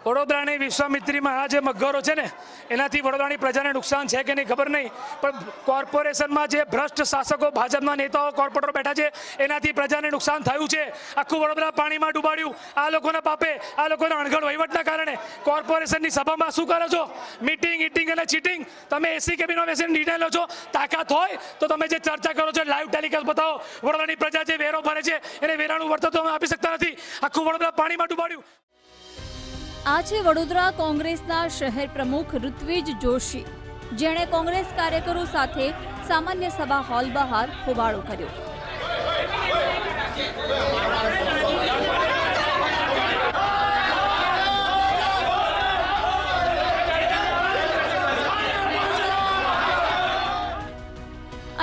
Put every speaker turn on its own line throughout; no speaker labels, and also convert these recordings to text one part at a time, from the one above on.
વડોદરાની વિશ્વામિત્રીમાં આ જે મગરો છે ને એનાથી વડોદરાની પ્રજાને નુકસાન છે કે નહીં ખબર નહીં, પણ કોર્પોરેશનમાં જે ભ્રષ્ટ શાસકો ભાજપના નેતાઓ કોર્પોરેટર બેઠા છે એનાથી પ્રજાને નુકસાન થયું છે. આખું વડોદરા પાણીમાં ડૂબાડ્યું આ લોકોના પાપે, આ લોકોના અણઘડ વહીવટના કારણે. કોર્પોરેશનની સભામાં શું કરો છો? મીટિંગ ઈટિંગ અને ચીટિંગ. તમે એસી કેબિનમાં બેસીને નિર્ણય લો છો. તાકાત હોય તો તમે જે ચર્ચા કરો છો લાઈવ ટેલિકાસ્ટ બતાવો. વડોદરાની પ્રજા જે વેરો ભરે છે એને વેરાનું વળતર તો અમે આપી શકતા નથી. આખું વડોદરા પાણીમાં ડૂબાડ્યું.
આ છે વડોદરા કોંગ્રેસના શહેર પ્રમુખ ઋત્વિજ જોશી, જેણે કોંગ્રેસ કાર્યકરો સાથે સામાન્ય સભા હોલ બહાર હોબાળો કર્યો.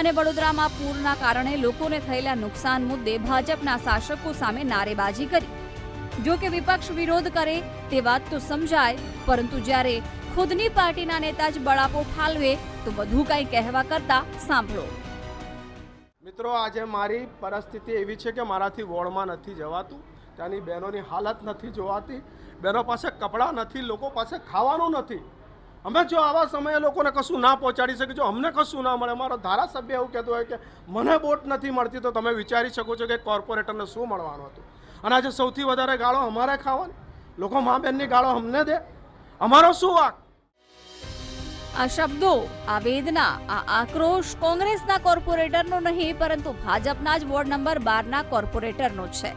અને વડોદરામાં પૂરના કારણે લોકોને થયેલા નુકસાન મુદ્દે ભાજપના શાસકો સામે નારેબાજી કરી. જો કે વિપક્ષ વિરોધ કરે તે વાત તો સમજાય, પરંતુ જ્યારે ખુદની પાર્ટીના નેતા જ બળાપો ઠાલવે તો વધુ કંઈ કહેવા કરતા સાંભળો.
મિત્રો, આજે મારી પરિસ્થિતિ એવી છે કે મારાથી વોર્ડમાં નથી જવાતું. ત્યાંની બહેનોની હાલત નથી જોવાતી. બહેનો પાસે કપડાં નથી, લોકો પાસે ખાવાનું નથી. અમે જો આવા સમયે લોકોને કશું ના પહોંચાડી શકીએ, જો અમને કશું ના મળે, મારો ધારાસભ્ય એવું કહેતો હોય કે મને વોટ નથી મળતી, તો તમે વિચારી શકો છો કે કોર્પોરેટરને શું મળવાનું હતું. અને આજે સૌથી વધારે ગાળો અમારે ખાવાની, લોકો મા બહેનની ગાળો અમને દે, અમારો શું વાંક?
આ શબ્દો, આ વેદના, આ આક્રોશ કોંગ્રેસના કોર્પોરેટરનો નહીં, પરંતુ ભાજપના જ વોર્ડ નંબર 12ના કોર્પોરેટરનો છે,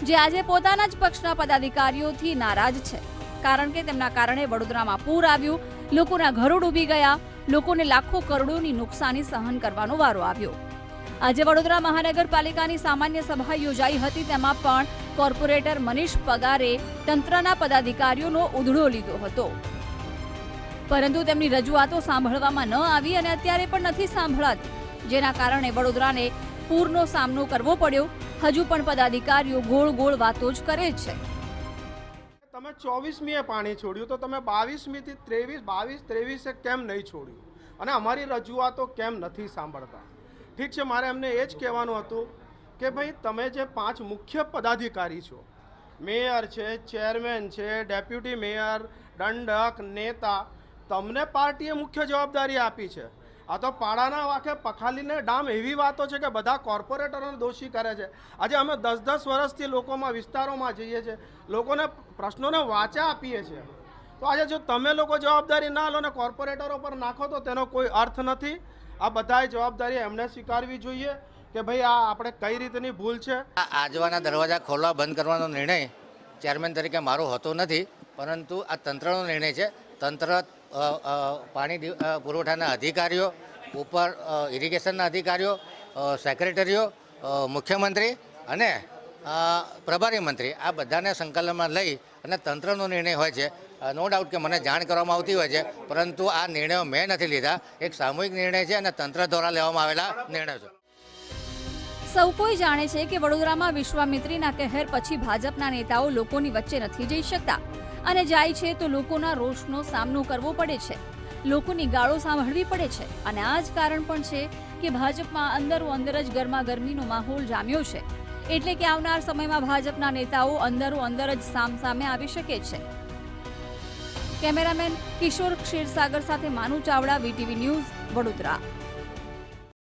જે આજે પોતાના જ પક્ષના પદાધિકારીઓથી નારાજ છે. કારણ કે તેમના કારણે વડોદરામાં પૂર આવ્યું, લોકોના ઘરો ડૂબી ગયા, લોકોને લાખો કરોડોની નુકસાની સહન કરવાનો વારો આવ્યો. આજે વડોદરા મહાનગરપાલિકાની સામાન્ય સભા યોજાઈ હતી. તેમાં પણ કોર્પોરેટર મનીષ પગારે તંત્રના પદાધિકારીઓનો ઉધડો લીધો હતો, પરંતુ તેમની રજૂઆતો સાંભળવામાં ન આવી અને અત્યારે પણ નથી સાંભળાતી, જેના કારણે વડોદરાને પૂરનો સામનો કરવો પડ્યો. હજુ પણ પદાધિકારીઓ ગોળ ગોળ વાતો જ કરે છે.
તમે 24મીએ પાણી છોડ્યું, તો તમે 22મીથી 23 કેમ નહીં છોડ્યું? અને અમારી રજૂઆતો કેમ નથી સાંભળતા? ઠીક છે, મારે એમને એ જ કહેવાનું હતું કે ભાઈ તમે જે 5 મુખ્ય પદાધિકારી છો, મેયર છે, ચેરમેન છે, ડેપ્યુટી મેયર, દંડક, નેતા, તમને પાર્ટીએ મુખ્ય જવાબદારી આપી છે. આ તો પાડાના વાંકે પખાલીને ડામ એવી વાતો છે કે બધા કોર્પોરેટરોને દોષી કરે છે. આજે અમે 10-10 વર્ષથી લોકોમાં, વિસ્તારોમાં જઈએ છીએ, લોકોને પ્રશ્નોને વાચા આપીએ છીએ. તો આજે જો તમે લોકો જવાબદારી ના લો ને કોર્પોરેટરો પર નાખો તો તેનો કોઈ અર્થ નથી. આ બધાય જવાબદારી એમને સ્વીકારવી જોઈએ કે ભાઈ આ આપણે કઈ રીતની ભૂલ છે.
આજવાના દરવાજા ખોલવા બંધ કરવાનો નિર્ણય ચેરમેન તરીકે મારો હોતો નથી, પરંતુ આ તંત્રનો નિર્ણય છે. તંત્ર, પાણી પુરવઠાના અધિકારીઓ, ઉપર ઇરિગેશનના અધિકારીઓ, સેક્રેટરીઓ, મુખ્યમંત્રી અને પ્રભારી મંત્રી, આ બધાને સંકલનમાં લઈ અને તંત્રનો નિર્ણય હોય છે. નો ડાઉટ કે મને જાણ કરવામાં આવતી હોય છે, પરંતુ આ નિર્ણયો મેં નથી લીધા. એક સામૂહિક નિર્ણય છે અને તંત્ર દ્વારા લેવામાં આવેલા નિર્ણયો છે.
સૌ કોઈ જાણે છે કે વડોદરામાં વિશ્વામિત્રીના કહેર પછી ભાજપના નેતાઓ લોકોની વચ્ચે નથી જઈ શકતા અને જાય છે તો લોકોના રોષનો સામનો કરવો પડે છે, લોકોની ગાળો સાંભળવી પડે છે. અને આ જ કારણ પણ છે કે ભાજપમાં અંદરો અંદર જ ગરમાગરમીનો માહોલ જામ્યો છે. એટલે કે આવનાર સમયમાં ભાજપના નેતાઓ અંદરો અંદર જ સામસામે આવી શકે છે. કેમેરામેન કિશોર ક્ષીરસાગર સાથે માનુ ચાવડા, વીટીવી ન્યૂઝ, વડોદરા.